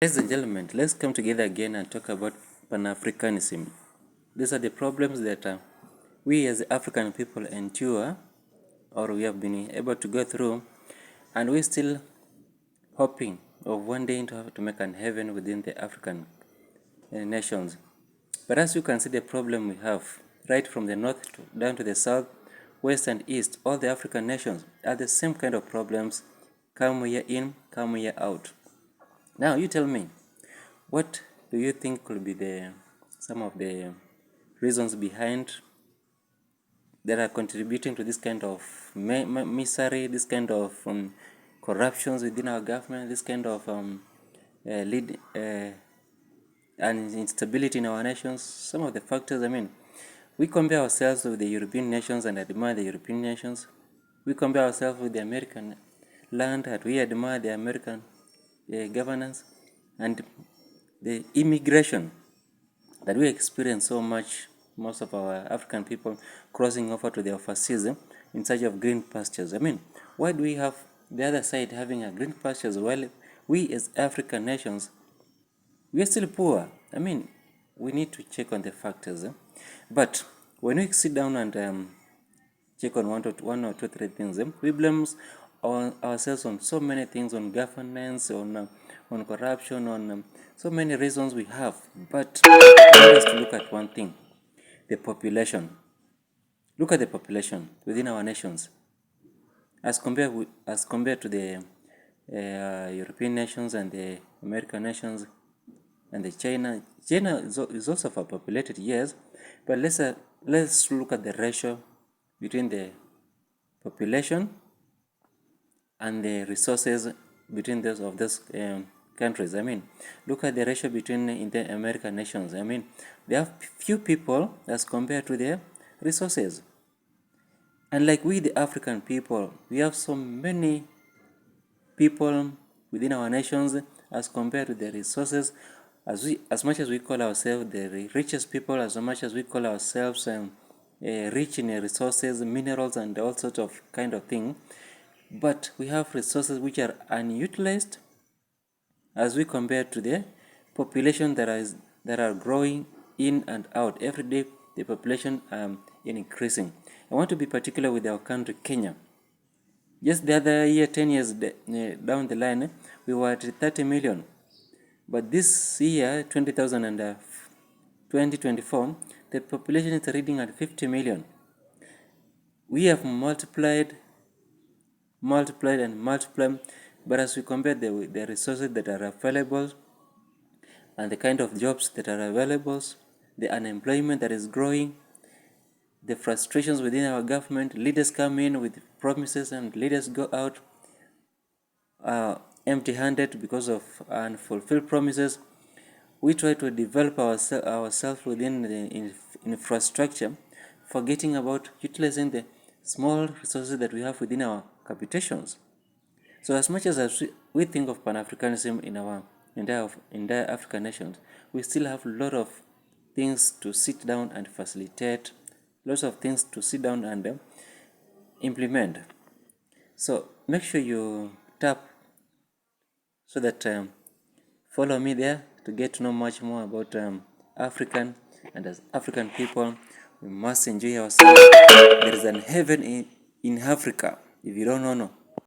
Ladies and gentlemen, let's come together again and talk about Pan-Africanism. These are the problems that we as African people endure, or we have been able to go through, and we're still hoping of one day to make an heaven within the African nations. But as you can see, the problem we have, right from the north down to the south, west and east, all the African nations are the same kind of problems. Come year in, come year out. Now you tell me, what do you think could be some of the reasons behind that are contributing to this kind of misery, this kind of corruptions within our government, this kind of lead and instability in our nations? Some of the factors, we compare ourselves with the European nations and admire the European nations. We compare ourselves with the American land and we admire the American governance, and the immigration that we experience so much, most of our African people crossing over to the overseas in search of green pastures. Why do we have the other side having a green pastures while we as African nations, we are still poor? We need to check on the factors. But when we sit down and check on one or two, three things, we blame ourselves on so many things, on governance, on corruption, on so many reasons we have. But I want us to look at one thing: the population. Look at the population within our nations as compared to the European nations and the American nations and the China. China is also overpopulated, yes, but let's look at the ratio between the population and the resources between those countries. Look at the ratio between the American nations. They have few people as compared to their resources. And like we, the African people, we have so many people within our nations as compared to the resources. As much as we call ourselves the richest people, as much as we call ourselves rich in resources, minerals, and all sorts of kind of thing, but we have resources which are unutilized as we compare to the population that are growing in and out. Every day the population increasing. I want to be particular with our country, Kenya. Just the other year, 10 years down the line, we were at 30 million. But this year, 2024, the population is reading at 50 million. We have multiplied, but as we compare the resources that are available and the kind of jobs that are available, the unemployment that is growing, the frustrations within our government, leaders come in with promises and leaders go out empty-handed because of unfulfilled promises. We try to develop ourselves within the infrastructure, forgetting about utilizing the small resources that we have within our capitations. So as much as we think of Pan-Africanism in our entire African nations, we still have a lot of things to sit down and facilitate, lots of things to sit down and implement. So make sure you tap so that follow me there to get to know much more about African, and as African people, we must enjoy ourselves. There is an heaven in Africa. If you don't know,